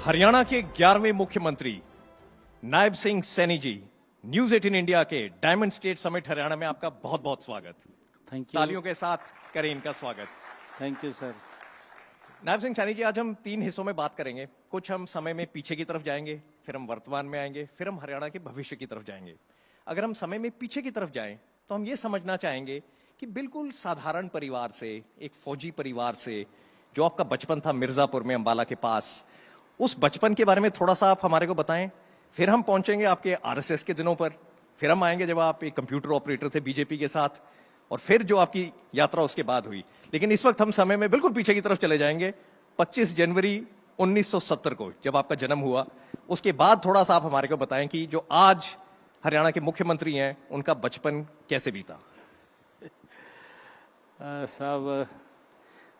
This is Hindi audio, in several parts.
हरियाणा के 11वें मुख्यमंत्री नायब सिंह सैनी जी, न्यूज 18 इंडिया के डायमंड स्टेट समिट हरियाणा में आपका बहुत बहुत स्वागत। Thank you. तालियों के साथ करें इनका स्वागत। Thank you sir. Nayab Singh Saini ji, आज हम 3 हिस्सों में बात करेंगे। कुछ हम समय में पीछे की तरफ जाएंगे, फिर हम वर्तमान में आएंगे, फिर हम हरियाणा के भविष्य की तरफ जाएंगे। अगर हम समय में पीछे की तरफ जाएं तो हम ये समझना चाहेंगे कि बिल्कुल साधारण परिवार से, एक फौजी परिवार से, जो आपका बचपन था मिर्जापुर में अंबाला के पास, उस बचपन के बारे में थोड़ा सा आप हमारे को बताएं। फिर हम पहुंचेंगे आपके आरएसएस के दिनों पर, फिर हम आएंगे जब आप एक कंप्यूटर ऑपरेटर थे बीजेपी के साथ, और फिर जो आपकी यात्रा उसके बाद हुई। लेकिन इस वक्त हम समय में बिल्कुल पीछे की तरफ चले जाएंगे, 25 जनवरी 1970 को जब आपका जन्म हुआ। उसके बाद थोड़ा सा आप हमारे को बताएं कि जो आज हरियाणा के मुख्यमंत्री हैं उनका बचपन कैसे बीता। साहब,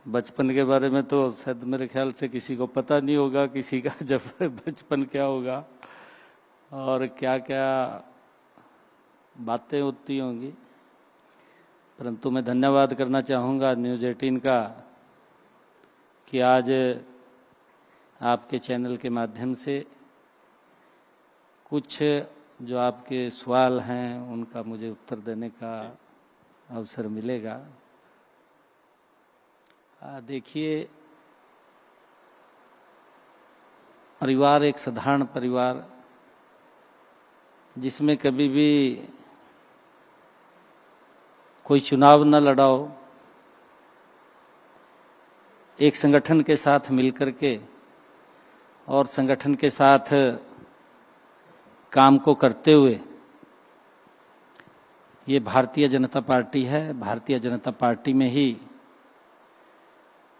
बचपन के बारे में तो शायद मेरे ख्याल से किसी को पता नहीं होगा, किसी का जब बचपन क्या होगा और क्या क्या बातें होती होंगी। परंतु मैं धन्यवाद करना चाहूँगा न्यूज़ 18 का कि आज आपके चैनल के माध्यम से कुछ जो आपके सवाल हैं उनका मुझे उत्तर देने का अवसर मिलेगा। देखिए, परिवार एक साधारण परिवार जिसमें कभी भी कोई चुनाव न लड़ाओ, एक संगठन के साथ मिलकर के और संगठन के साथ काम को करते हुए, ये भारतीय जनता पार्टी है। भारतीय जनता पार्टी में ही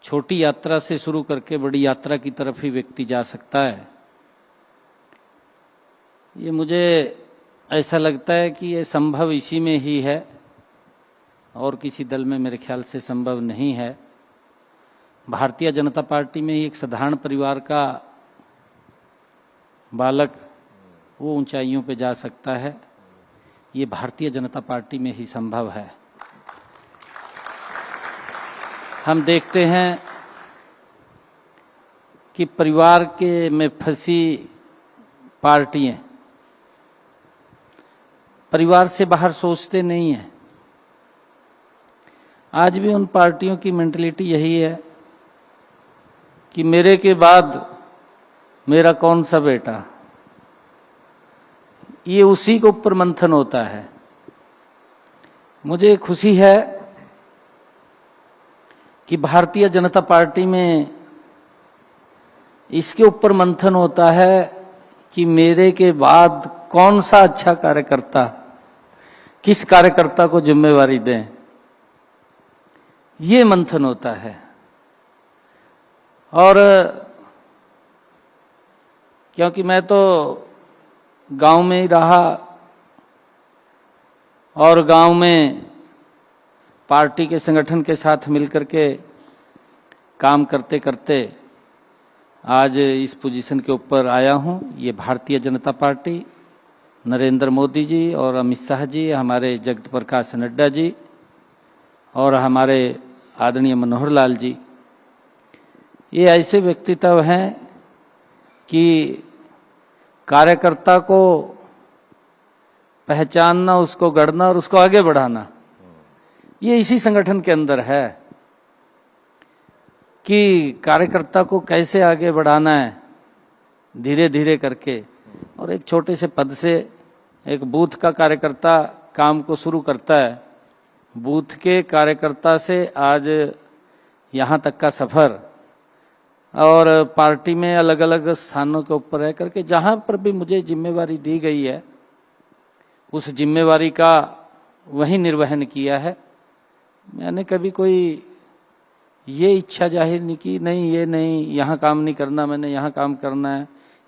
छोटी यात्रा से शुरू करके बड़ी यात्रा की तरफ ही व्यक्ति जा सकता है। ये मुझे ऐसा लगता है कि ये संभव इसी में ही है और किसी दल में मेरे ख्याल से संभव नहीं है। भारतीय जनता पार्टी में ही एक साधारण परिवार का बालक वो ऊंचाइयों पे जा सकता है। ये भारतीय जनता पार्टी में ही संभव है। हम देखते हैं कि परिवार के में फंसी पार्टियां परिवार से बाहर सोचते नहीं हैं। आज भी उन पार्टियों की मेंटलिटी यही है कि मेरे के बाद मेरा कौन सा बेटा, ये उसी के ऊपर मंथन होता है। मुझे खुशी है कि भारतीय जनता पार्टी में इसके ऊपर मंथन होता है कि मेरे के बाद कौन सा अच्छा कार्यकर्ता, किस कार्यकर्ता को जिम्मेवारी दें, ये मंथन होता है। और क्योंकि मैं तो गांव में ही रहा और गांव में पार्टी के संगठन के साथ मिलकर के काम करते करते आज इस पोजीशन के ऊपर आया हूं। ये भारतीय जनता पार्टी, नरेंद्र मोदी जी और अमित शाह जी, हमारे जगत प्रकाश नड्डा जी और हमारे आदरणीय मनोहर लाल जी, ये ऐसे व्यक्तित्व हैं कि कार्यकर्ता को पहचानना, उसको गढ़ना और उसको आगे बढ़ाना, ये इसी संगठन के अंदर है कि कार्यकर्ता को कैसे आगे बढ़ाना है धीरे धीरे करके। और एक छोटे से पद से एक बूथ का कार्यकर्ता काम को शुरू करता है। बूथ के कार्यकर्ता से आज यहाँ तक का सफर, और पार्टी में अलग अलग स्थानों के ऊपर रह करके जहाँ पर भी मुझे जिम्मेवारी दी गई है उस जिम्मेवारी का वही निर्वहन किया है। मैंने कभी कोई ये इच्छा जाहिर नहीं की, नहीं ये नहीं, यहाँ काम नहीं करना, मैंने यहाँ काम करना है,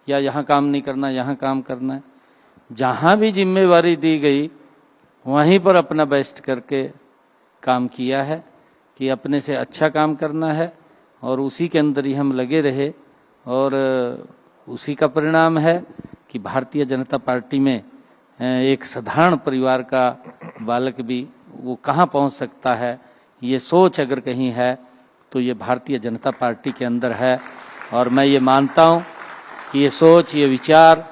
या यहाँ काम नहीं करना, यहाँ काम करना है। जहाँ भी जिम्मेवारी दी गई वहीं पर अपना बेस्ट करके काम किया है कि अपने से अच्छा काम करना है, और उसी के अंदर ही हम लगे रहे। और उसी का परिणाम है कि भारतीय जनता पार्टी में एक साधारण परिवार का बालक भी वो कहाँ पहुँच सकता है, ये सोच अगर कहीं है तो ये भारतीय जनता पार्टी के अंदर है। और मैं ये मानता हूँ कि ये सोच, ये विचार,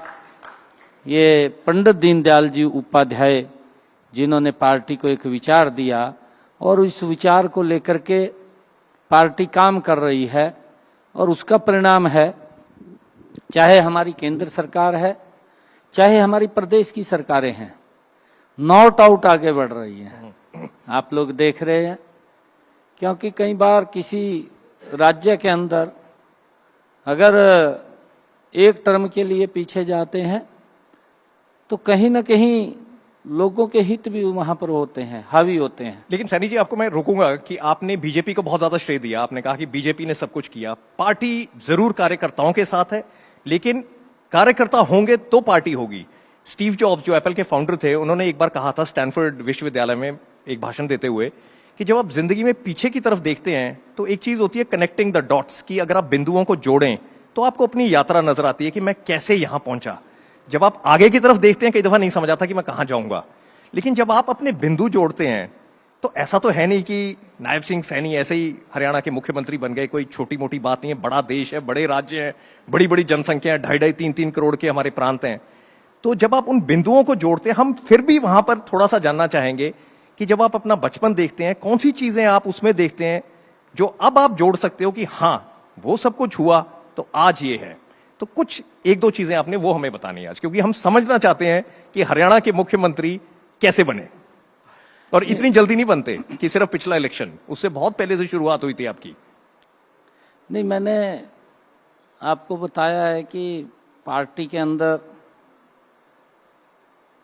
ये पंडित दीनदयाल जी उपाध्याय जिन्होंने पार्टी को एक विचार दिया और इस विचार को लेकर के पार्टी काम कर रही है और उसका परिणाम है, चाहे हमारी केंद्र सरकार है, चाहे हमारी प्रदेश की सरकारें हैं, नॉट आउट आगे बढ़ रही हैं। आप लोग देख रहे हैं, क्योंकि कई बार किसी राज्य के अंदर अगर एक टर्म के लिए पीछे जाते हैं तो कहीं ना कहीं लोगों के हित भी वहां पर होते हैं, हावी होते हैं। लेकिन सैनी जी, आपको मैं रोकूंगा कि आपने बीजेपी को बहुत ज्यादा श्रेय दिया। आपने कहा कि बीजेपी ने सब कुछ किया। पार्टी जरूर कार्यकर्ताओं के साथ है, लेकिन कार्यकर्ता होंगे तो पार्टी होगी। स्टीव जॉब्स जो एप्पल के फाउंडर थे, उन्होंने एक बार कहा था स्टैनफोर्ड विश्वविद्यालय में एक भाषण देते हुए कि जब आप जिंदगी में पीछे की तरफ देखते हैं तो एक चीज होती है कनेक्टिंग द डॉट्स, की अगर आप बिंदुओं को जोड़ें तो आपको अपनी यात्रा नजर आती है कि मैं कैसे यहां पहुंचा। जब आप आगे की तरफ देखते हैं, कई दफा नहीं समझ आता कि मैं कहां जाऊंगा, लेकिन जब आप अपने बिंदु जोड़ते हैं तो ऐसा तो है नहीं कि नायब सिंह सैनी ऐसे ही हरियाणा के मुख्यमंत्री बन गए। कोई छोटी मोटी बात नहीं है, बड़ा देश है, बड़े राज्य हैं, बड़ी बड़ी जनसंख्या है, 2.5-3 करोड़ के हमारे प्रांत हैं। तो जब आप उन बिंदुओं को जोड़ते हैं, हम फिर भी वहां पर थोड़ा सा जानना चाहेंगे कि जब आप अपना बचपन देखते हैं, कौन सी चीजें आप उसमें देखते हैं जो अब आप जोड़ सकते हो कि हां वो सब कुछ हुआ तो आज ये है। तो कुछ एक दो चीजें आपने वो हमें बतानी है आज, क्योंकि हम समझना चाहते हैं कि हरियाणा के मुख्यमंत्री कैसे बने। और इतनी जल्दी नहीं बनते कि सिर्फ पिछला इलेक्शन, उससे बहुत पहले से शुरुआत हुई थी आपकी। नहीं, मैंने आपको बताया है कि पार्टी के अंदर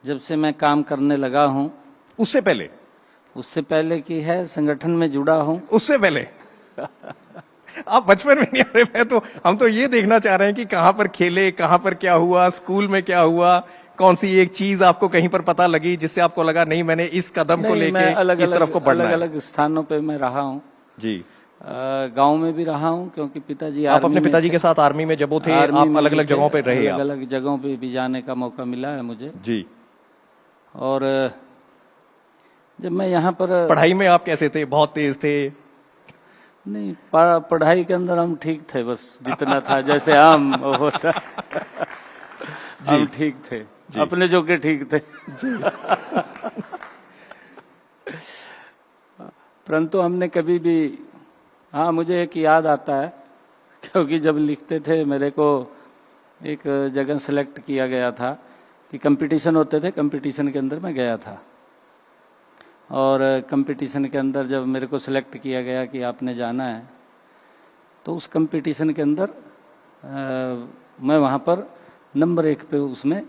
जब से मैं काम करने लगा हूं, उससे पहले की है, संगठन में जुड़ा हूं, उससे पहले आप बचपन में नहीं आ रहे। तो हम तो ये देखना चाह रहे हैं कि कहां पर खेले, कहां पर क्या हुआ, स्कूल में क्या हुआ, कौन सी एक चीज आपको कहीं पर पता लगी जिससे आपको लगा नहीं मैंने इस कदम को लेके इस तरफ को बढ़ना है। अलग अलग स्थानों पे मैं रहा हूं जी। गांव में भी रहा हूं, क्योंकि पिताजी आप अपने पिताजी के साथ आर्मी में जब वो थे, आप अलग अलग जगहों पे रहे। अलग अलग जगहों पे भी जाने का मौका मिला है मुझे जी। और जब मैं यहाँ पर पढ़ाई में आप कैसे थे? बहुत तेज थे? नहीं, पढ़ाई के अंदर हम ठीक थे, बस जितना था, जैसे आम होता हम ठीक थे, अपने जो के ठीक थे। परंतु हमने कभी भी, हाँ मुझे एक याद आता है, क्योंकि जब लिखते थे मेरे को एक जगह सेलेक्ट किया गया था कि कंपटीशन होते थे, कंपटीशन के अंदर मैं गया था और कंपटीशन के अंदर जब मेरे को सिलेक्ट किया गया कि आपने जाना है, तो उस कंपटीशन के अंदर मैं वहाँ पर नंबर 1 पे उसमें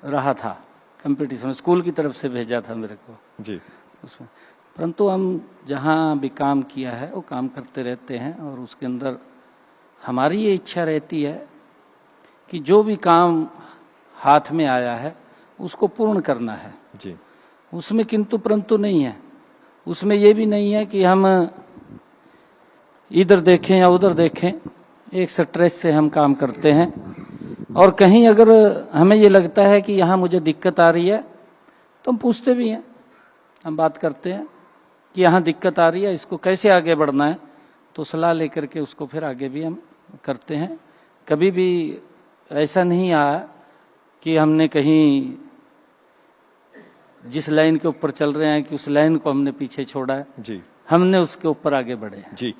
रहा था। कंपटीशन स्कूल की तरफ से भेजा था मेरे को जी उसमें। परंतु हम जहाँ भी काम किया है वो काम करते रहते हैं और उसके अंदर हमारी ये इच्छा रहती है कि जो भी काम हाथ में आया है उसको पूर्ण करना है जी। उसमें किंतु परंतु नहीं है। उसमें ये भी नहीं है कि हम इधर देखें या उधर देखें, एक स्ट्रेस से हम काम करते हैं। और कहीं अगर हमें ये लगता है कि यहाँ मुझे दिक्कत आ रही है तो हम पूछते भी हैं, हम बात करते हैं कि यहाँ दिक्कत आ रही है, इसको कैसे आगे बढ़ना है, तो सलाह लेकर के उसको फिर आगे भी हम करते हैं। कभी भी ऐसा नहीं आया कि हमने कहीं जिस लाइन के ऊपर चल रहे हैं कि उस लाइन को हमने पीछे छोड़ा है। जी, हमने उसके ऊपर आगे बढ़े हैं। जी।